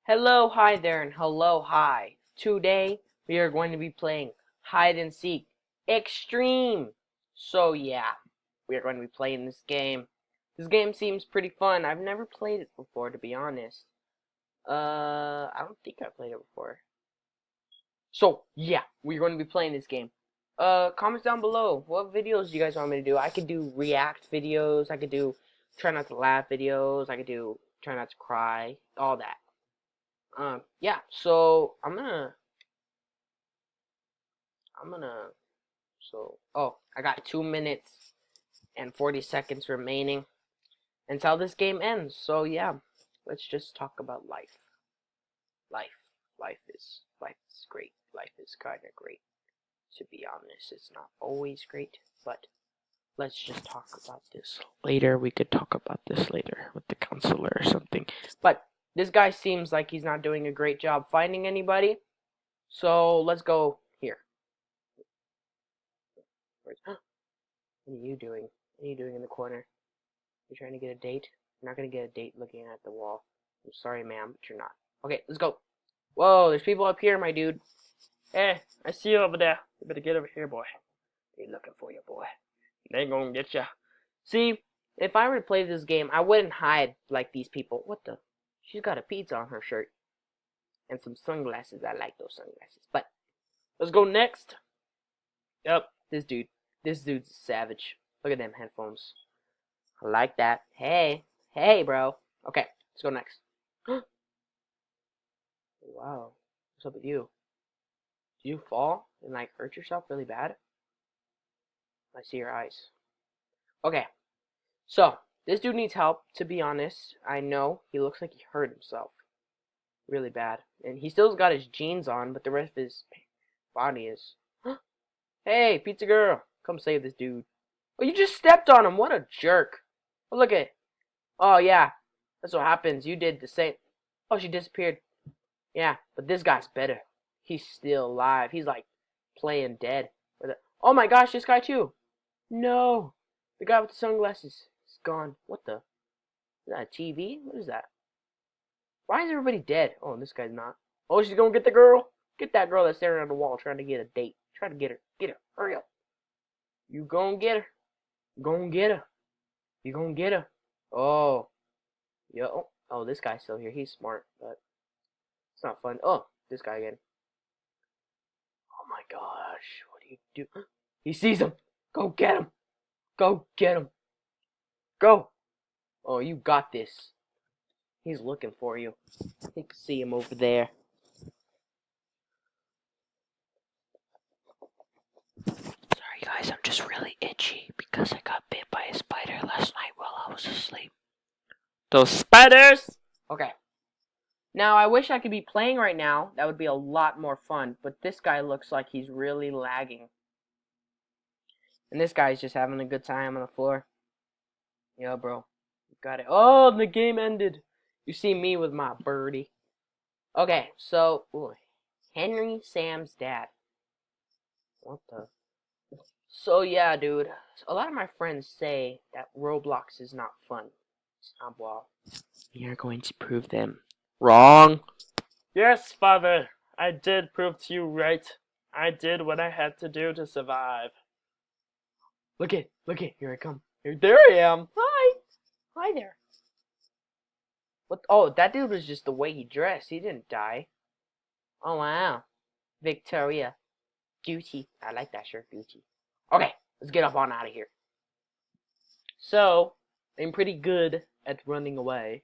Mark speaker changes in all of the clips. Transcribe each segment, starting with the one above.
Speaker 1: Hello, hi there, and hello, hi. Today, we are going to be playing Hide and Seek Extreme. So, yeah, we are going to be playing this game. This game seems pretty fun. I've never played it before, to be honest. I don't think I played it before. So, yeah, we're going to be playing this game. Comments down below. What videos do you guys want me to do? I could do react videos. I could do try not to laugh videos. I could do try not to cry. All that. Yeah, so oh, I got 2 minutes and 40 seconds remaining until this game ends. So yeah, let's just talk about life. Life, life is great. Life is kind of great. To be honest, it's not always great, but let's just talk about this later. We could talk about this later with the counselor or something. But this guy seems like he's not doing a great job finding anybody. So let's go here. What are you doing? What are you doing in the corner? You trying to get a date? You're not gonna get a date looking at the wall. I'm sorry, ma'am, but you're not. Okay, let's go. Whoa, there's people up here, my dude. Hey, I see you over there. You better get over here, boy. They're looking for you, boy. They ain't gonna get you. See, if I were to play this game, I wouldn't hide like these people. What the? She's got a pizza on her shirt. And some sunglasses. I like those sunglasses. But, let's go next. Yep, this dude. This dude's a savage. Look at them headphones. I like that. Hey. Hey, bro. Okay, let's go next. Wow. What's up with you? Did you fall and, like, hurt yourself really bad? I see your eyes. Okay. So, this dude needs help, to be honest. I know. He looks like he hurt himself. Really bad. And he still's got his jeans on, but the rest of his body is... Hey, pizza girl. Come save this dude. Oh, you just stepped on him. What a jerk. Oh, look at it. Oh, yeah. That's what happens. You did the same. Oh, she disappeared. Yeah, but this guy's better. He's still alive. He's like playing dead. Oh my gosh, this guy too. No. The guy with the sunglasses is gone. What the? Is that a TV? What is that? Why is everybody dead? Oh, this guy's not. Oh, she's gonna get the girl. Get that girl that's staring at the wall trying to get a date. Try to get her. Get her. Hurry up. You gonna get her. Gonna get her. You gonna get her. Oh. Yo. Oh, this guy's still here. He's smart, but it's not fun. Oh, this guy again. Oh my gosh. What do you do? He sees him. Go get him. Go get him. Go. Oh, you got this. He's looking for you. You can see him over there. Sorry guys, I'm just really itchy because I got bit by a spider last night while I was asleep. Those spiders! Okay. Now, I wish I could be playing right now. That would be a lot more fun. But this guy looks like he's really lagging. And this guy's just having a good time on the floor. Yo, bro. Got it. Oh, the game ended. You see me with my birdie. Okay, so... Ooh, Henry Sam's dad. What the... So, yeah, dude. A lot of my friends say that Roblox is not fun. It's not well. We are going to prove them wrong.
Speaker 2: Yes, father, I did prove to you right. I did what I had to do to survive.
Speaker 1: Look it, here I come. There I am. Hi. Hi there. What? Oh, that dude was just the way he dressed. He didn't die. Oh, wow. Victoria. Gucci. I like that shirt, Gucci. Okay, let's get up on out of here. So, I'm pretty good at running away.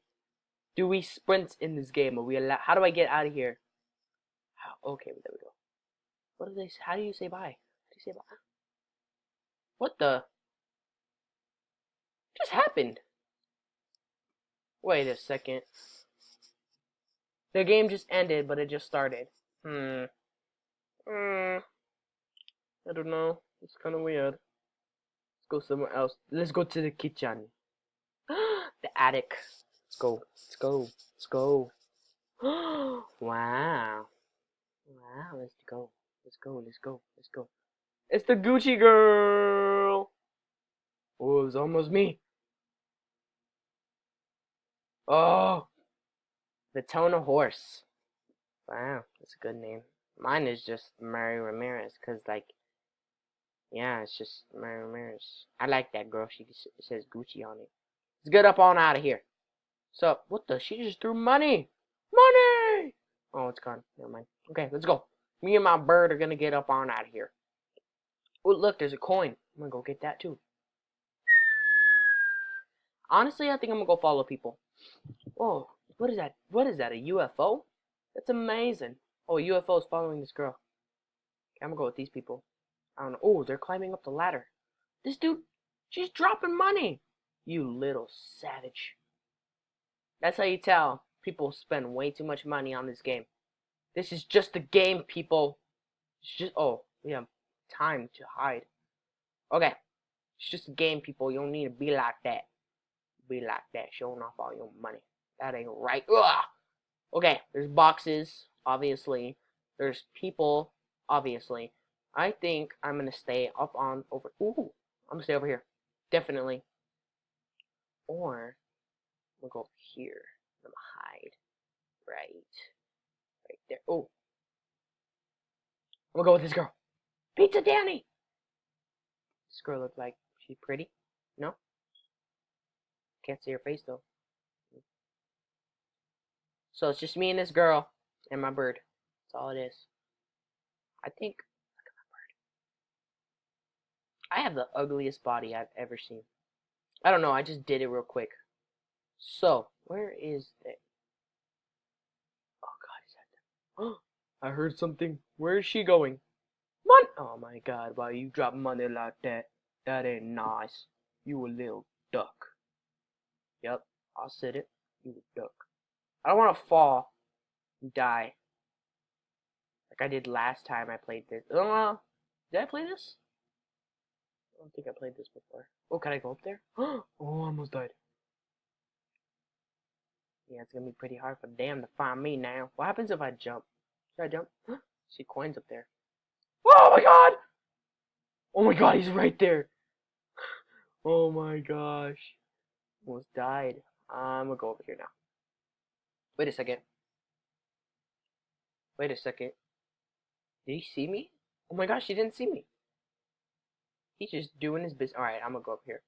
Speaker 1: Do we sprint in this game? Are we allowed? How do I get out of here? How? Okay, there we go. What do they? How do you say bye? How do you say bye? What the? What just happened? Wait a second. The game just ended, but it just started. I don't know. It's kind of weird. Let's go somewhere else. Let's go to the kitchen. The attic. Let's go. Let's go. Let's go. Wow. Wow. Let's go. Let's go. Let's go. Let's go. It's the Gucci girl. Oh, it was almost me. Oh. The Tona Horse. Wow, that's a good name. Mine is just Mary Ramirez, cause like, yeah, it's just Mary Ramirez. I like that girl. She says Gucci on it. Let's get up on out of here. So, what the? She just threw money. Money! Oh, it's gone. Never mind. Okay, let's go. Me and my bird are gonna get up on out of here. Oh, look, there's a coin. I'm gonna go get that too. Honestly, I think I'm gonna go follow people. Oh, what is that? What is that? A UFO? That's amazing. Oh, a UFO is following this girl. Okay, I'm gonna go with these people. I don't know. Oh, they're climbing up the ladder. This dude, she's dropping money. You little savage. That's how you tell people spend way too much money on this game. This is just a game, people. It's just, oh, we have time to hide. Okay, it's just a game, people. You don't need to be like that. Be like that, showing off all your money. That ain't right. Ugh! Okay, there's boxes, obviously. There's people, obviously. I think I'm gonna stay up on over. Ooh, I'm gonna stay over here, definitely. Or we'll go over here. I'm gonna hide right there. Oh, I'm gonna go with this girl, Pizza Danny. This girl looks like she's pretty. No, can't see her face though. So it's just me and this girl and my bird. That's all it is. I think. Look at my bird. I have the ugliest body I've ever seen. I don't know. I just did it real quick. So where is it? Oh God, is that them? I heard something. Where is she going? Money! Oh my God! Why you drop money like that? That ain't nice. You a little duck. Yep, I'll sit it. You a duck. I don't want to fall and die like I did last time I played this. Did I play this? I don't think I played this before. Oh, can I go up there? Oh, I almost died. Yeah, it's gonna be pretty hard for them to find me now. What happens if I jump? Should I jump? See coins up there. Oh my God! Oh my God, he's right there. Oh my gosh. Almost died. I'm gonna go over here now. Wait a second. Wait a second. Did he see me? Oh my gosh, he didn't see me. He's just doing his business. Alright, I'm gonna go up here.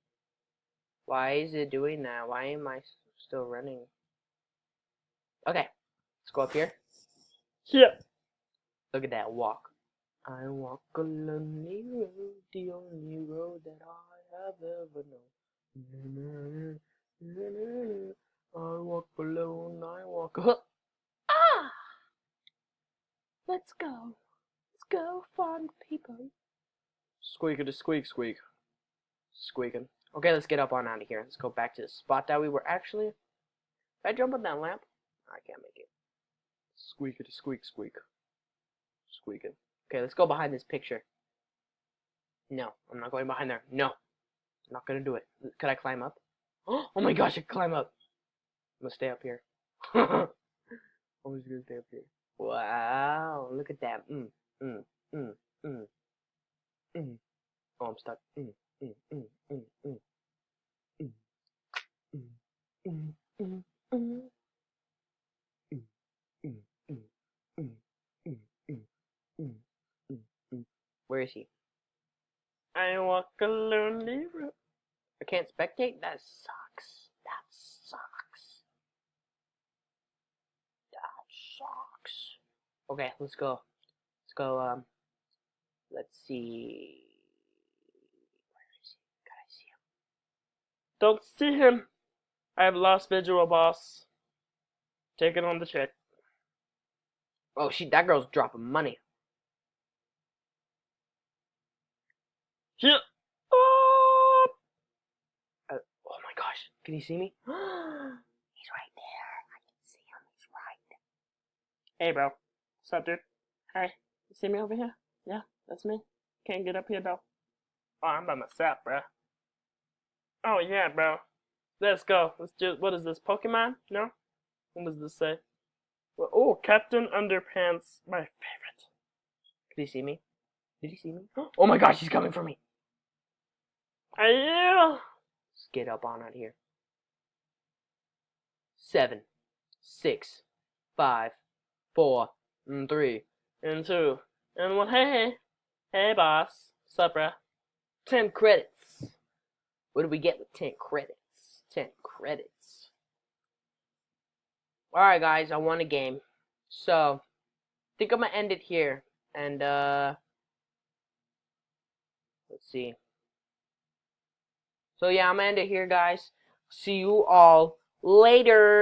Speaker 1: Why is it doing that? Why am I still running? Okay, let's go up here.
Speaker 2: Yeah.
Speaker 1: Look at that walk. I walk a lonely road, the only road that I have ever known. I walk alone, I walk. Ah! Let's go. Let's go find people. Squeakity squeak squeak. Squeaking. Okay, let's get up on out of here. Let's go back to the spot that we were actually. Did I jump on that lamp? I can't make it. Squeakity squeak squeak. Squeaking. Okay, let's go behind this picture. No, I'm not going behind there. No, I'm not gonna do it. Could I climb up? Oh my gosh, I can climb up. I'm gonna stay up here. I'm just gonna stay up here. Wow, look at that. Mm, mm, mm, mm. Oh, I'm stuck. Mm, mm, mm, mm, mm, mm, mm, mm, mm, mm. Mm, mm, mm, mm, mm, mm, mm, mm, mm. Where is he?
Speaker 2: I walk a lonely road.
Speaker 1: I can't spectate? That sucks. That sucks. That sucks. Okay, let's go. Let's go, let's see. Where is he? Can I see him?
Speaker 2: Don't see him. I have lost visual, boss. Take it on the check.
Speaker 1: Oh, that girl's dropping money.
Speaker 2: Yeah.
Speaker 1: Oh my gosh. Can you see me? He's right there. I can see him. He's right.
Speaker 2: Hey, bro. What's up, dude? Hey, you see me over here? Yeah, that's me. Can't get up here, though. Oh, I'm by myself, bro. Oh, yeah, bro. Let's go. Let's do. What is this, Pokemon? No? What does this say? Well, oh, Captain Underpants, my favorite.
Speaker 1: Did he see me? Did he see me? Oh my gosh, he's coming for me.
Speaker 2: Yeah.
Speaker 1: Let's get up on out here. 7, 6, 5, 4, and 3,
Speaker 2: and 2, and 1. Hey, boss. Sup, bruh?
Speaker 1: 10 credits. What do we get with 10 credits? 10 credits. Alright, guys, I won a game. So, I think I'm gonna end it here. And, let's see. So, yeah, I'm gonna end it here, guys. See you all later.